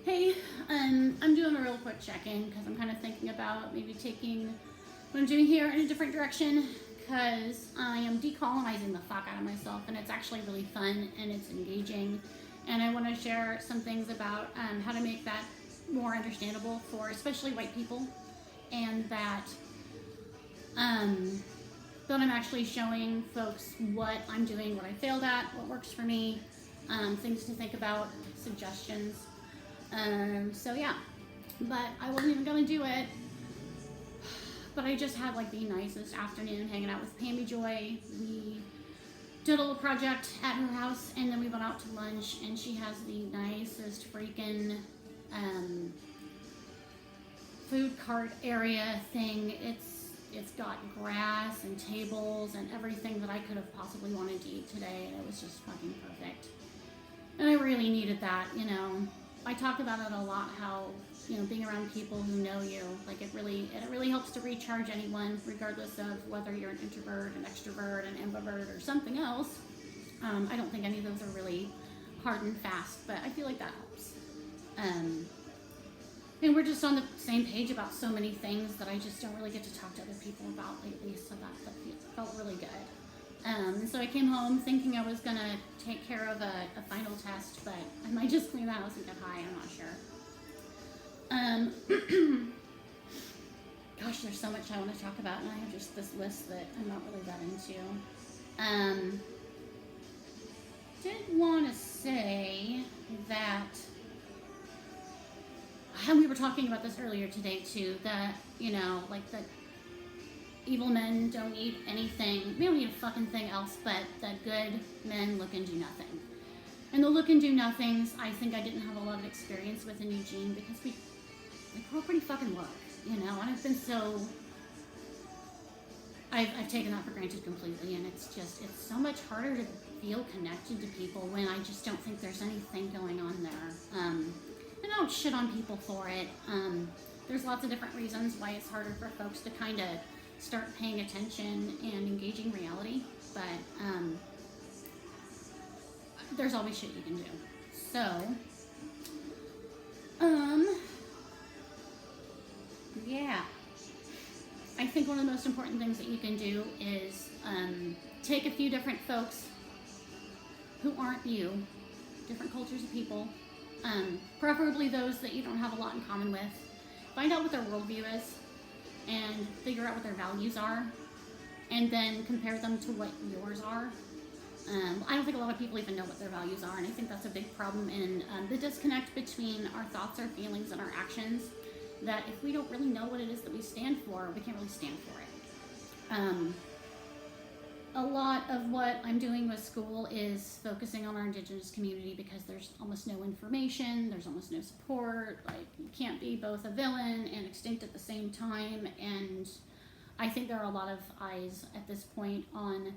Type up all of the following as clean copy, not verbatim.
Hey, I'm doing a real quick check-in because I'm kind of thinking about maybe taking what I'm doing here in a different direction because I am decolonizing the fuck out of myself and it's actually really fun and it's engaging. And I want to share some things about how to make that more understandable for especially white people and um, that I'm actually showing folks what I'm doing, what I failed at, what works for me, things to think about, suggestions. So yeah, but I wasn't even gonna do it. But I just had like the nicest afternoon hanging out with Pammy Joy. We did a little project at her house, and then we went out to lunch. And she has the nicest freaking food cart area thing. It's got grass and tables and everything that I could have possibly wanted to eat today, and it was just fucking perfect. And I really needed that, you know. I talk about it a lot, how, you know, being around people who know you, like it really helps to recharge anyone, regardless of whether you're an introvert, an extrovert, an ambivert, or something else. I don't think any of those are really hard and fast, but I feel like that helps. And we're just on the same page about so many things that I just don't really get to talk to other people about lately, so that felt really good. So I came home thinking I was gonna take care of a final test, but I might just clean the house and get high, I'm not sure. Gosh, there's so much I want to talk about, and I have just this list that I'm not really that into. Did want to say that, and we were talking about this earlier today too, that, you know, like that evil men don't eat anything. We don't eat a fucking thing else, but that good men look and do nothing. And the look and do nothings, I think I didn't have a lot of experience with in Eugene because we're all pretty fucking look, you know. And I've been so, I've taken that for granted completely, and it's so much harder to feel connected to people when I just don't think there's anything going on there. And I don't shit on people for it. There's lots of different reasons why it's harder for folks to kind of start paying attention and engaging reality, but there's always shit you can do. So, yeah. I think one of the most important things that you can do is take a few different folks who aren't you, different cultures of people, preferably those that you don't have a lot in common with. Find out what their worldview is and figure out what their values are, and then compare them to what yours are. I don't think a lot of people even know what their values are, and I think that's a big problem in the disconnect between our thoughts, our feelings, and our actions, that if we don't really know what it is that we stand for, we can't really stand for it. A lot of what I'm doing with school is focusing on our Indigenous community because there's almost no information, there's almost no support, like you can't be both a villain and extinct at the same time, and I think there are a lot of eyes at this point on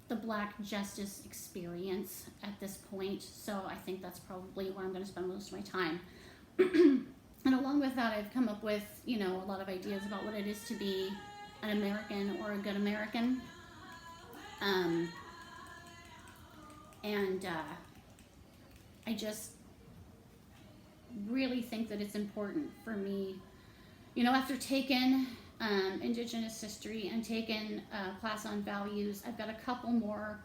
the Black justice experience at this point, so I think that's probably where I'm going to spend most of my time. And along with that, I've come up with, you know, a lot of ideas about what it is to be an American or a good American. I just really think that it's important for me, you know, after taking Indigenous history and taking a class on values, I've got a couple more.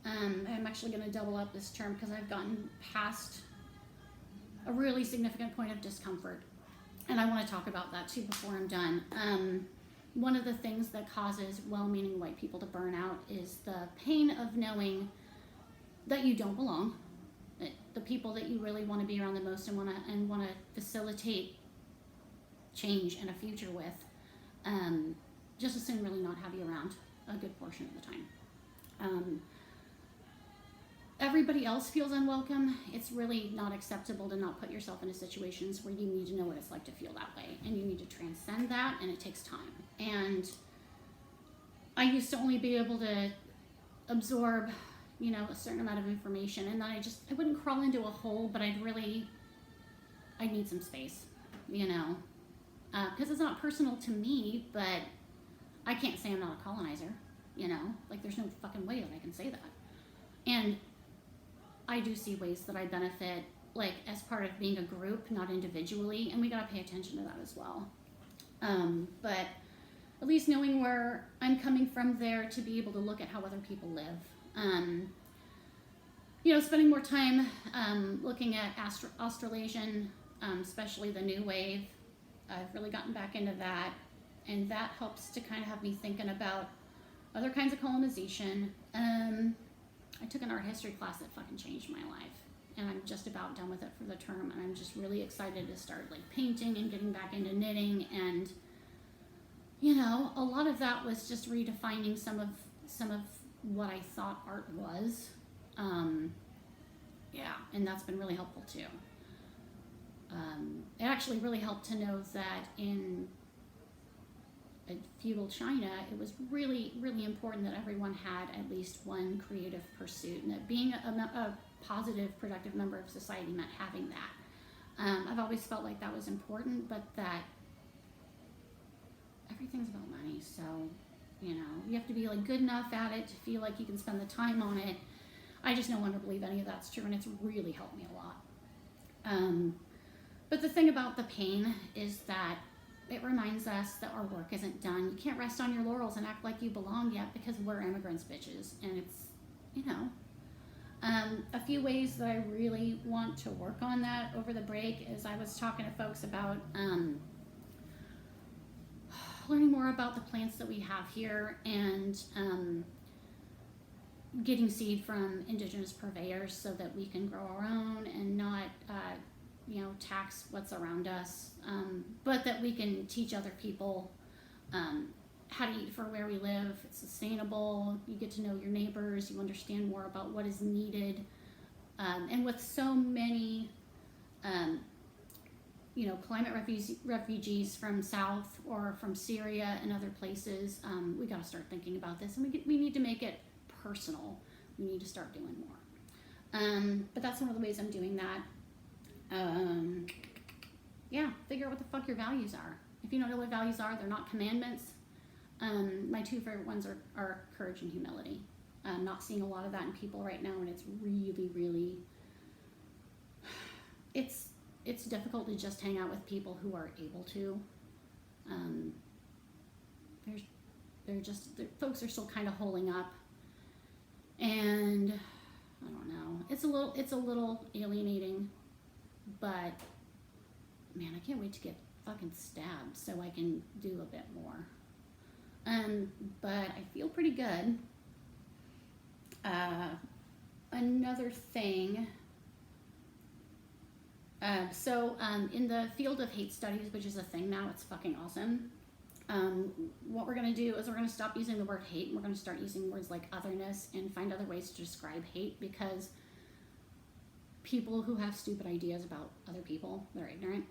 I'm actually going to double up this term because I've gotten past a really significant point of discomfort, and I want to talk about that too before I'm done. One of the things that causes well-meaning white people to burn out is the pain of knowing that you don't belong, that the people that you really want to be around the most and want to facilitate change and a future with, just as soon really not have you around a good portion of the time. Everybody else feels unwelcome. It's really not acceptable to not put yourself into situations where you need to know what it's like to feel that way, and you need to transcend that, and it takes time. And I used to only be able to absorb, you know, a certain amount of information, and then I wouldn't crawl into a hole, but I'd need some space, you know, because it's not personal to me, but I can't say I'm not a colonizer, you know, like there's no fucking way that I can say that. And I do see ways that I benefit like as part of being a group, not individually, and we got to pay attention to that as well. But at least knowing where I'm coming from there to be able to look at how other people live. Spending more time looking at Australasian, especially the new wave. I've really gotten back into that, and that helps to kind of have me thinking about other kinds of colonization. I took an art history class that fucking changed my life, and I'm just about done with it for the term, and I'm just really excited to start like painting and getting back into knitting. And a lot of that was just redefining some of what I thought art was. And that's been really helpful too. It actually really helped to know that in feudal China, it was really, really important that everyone had at least one creative pursuit, and that being a positive, productive member of society meant having that. I've always felt like that was important, but that everything's about money, so you have to be like good enough at it to feel like you can spend the time on it. I just don't want to believe any of that's true, and it's really helped me a lot. But the thing about the pain is that it reminds us that our work isn't done. You can't rest on your laurels and act like you belong yet, because we're immigrants, bitches. And it's, a few ways that I really want to work on that over the break is I was talking to folks about learning more about the plants that we have here, and getting seed from indigenous purveyors so that we can grow our own and not tax what's around us, but that we can teach other people how to eat for where we live. It's sustainable. You get to know your neighbors. You understand more about what is needed. And with so many climate refugees from South or from Syria and other places, we got to start thinking about this, and we need to make it personal. We need to start doing more. But that's one of the ways I'm doing that. Figure out what the fuck your values are. If you don't know what values are, they're not commandments. My two favorite ones are courage and humility. I'm not seeing a lot of that in people right now, and it's really, really, it's difficult to just hang out with people who are able to. Folks are still kind of holding up, and I don't know. It's a little alienating, but man, I can't wait to get fucking stabbed so I can do a bit more. But I feel pretty good. Another thing. In the field of hate studies, which is a thing now, it's fucking awesome. What we're going to do is we're going to stop using the word hate, and we're going to start using words like otherness and find other ways to describe hate, because people who have stupid ideas about other people, they're ignorant,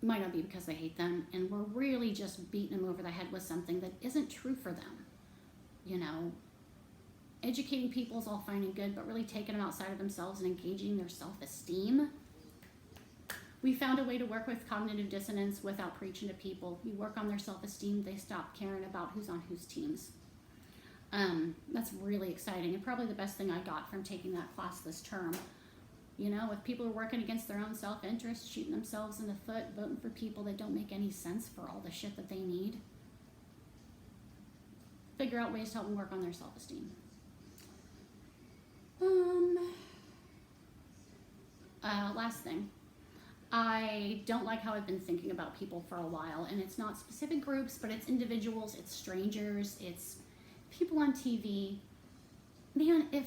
might not be because they hate them, and we're really just beating them over the head with something that isn't true for them. Educating people is all fine and good, but really taking them outside of themselves and engaging their self-esteem. We found a way to work with cognitive dissonance without preaching to people. You work on their self-esteem, they stop caring about who's on whose teams. That's really exciting, and probably the best thing I got from taking that class this term. If people are working against their own self-interest, shooting themselves in the foot, voting for people that don't make any sense for all the shit that they need, figure out ways to help them work on their self-esteem. Last thing. I don't like how I've been thinking about people for a while, and it's not specific groups, but it's individuals, it's strangers, it's people on TV. Man, if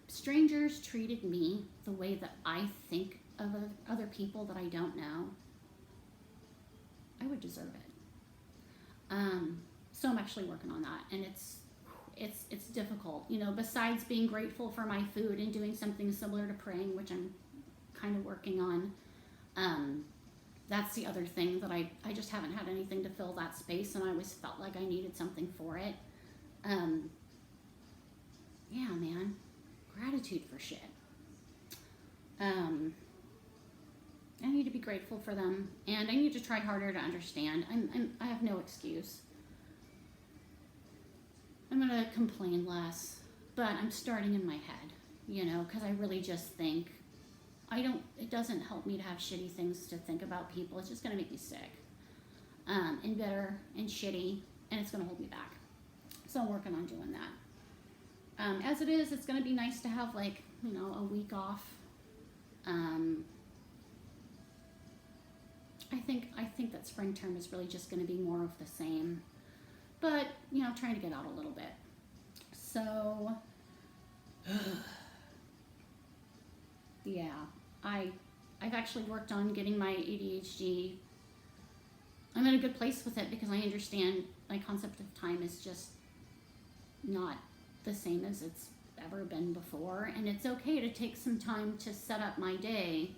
strangers treated me the way that I think of other people that I don't know, I would deserve it. So I'm actually working on that, and it's difficult. Besides being grateful for my food and doing something similar to praying, which I'm kind of working on, that's the other thing that I just haven't had anything to fill that space, and I always felt like I needed something for it. Yeah, man, gratitude for shit. I need to be grateful for them, and I need to try harder to understand. I have no excuse. I'm gonna complain less, but I'm starting in my head, because I really just think it doesn't help me to have shitty things to think about people. It's just going to make me sick, and bitter and shitty, and it's going to hold me back. So I'm working on doing that. As it is, it's going to be nice to have, like, you know, a week off. I think that spring term is really just going to be more of the same, but, you know, trying to get out a little bit. So, yeah, I've actually worked on getting my ADHD. I'm in a good place with it because I understand my concept of time is just not the same as it's ever been before, and it's okay to take some time to set up my day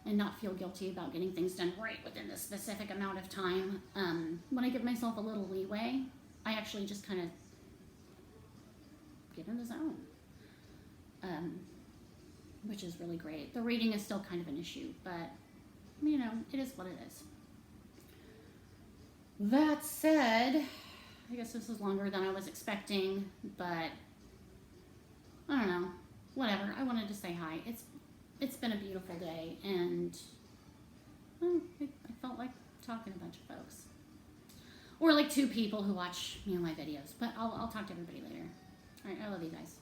and not feel guilty about getting things done right within this specific amount of time. When I give myself a little leeway, I actually just kind of get in the zone, which is really great. The reading is still kind of an issue, but, you know, it is what it is. That said, I guess this is longer than I was expecting, but I don't know, whatever. I wanted to say hi. It's been a beautiful day, and well, I felt like talking to a bunch of folks, or like 2 people who watch, you know, my videos. But I'll talk to everybody later. All right, I love you guys.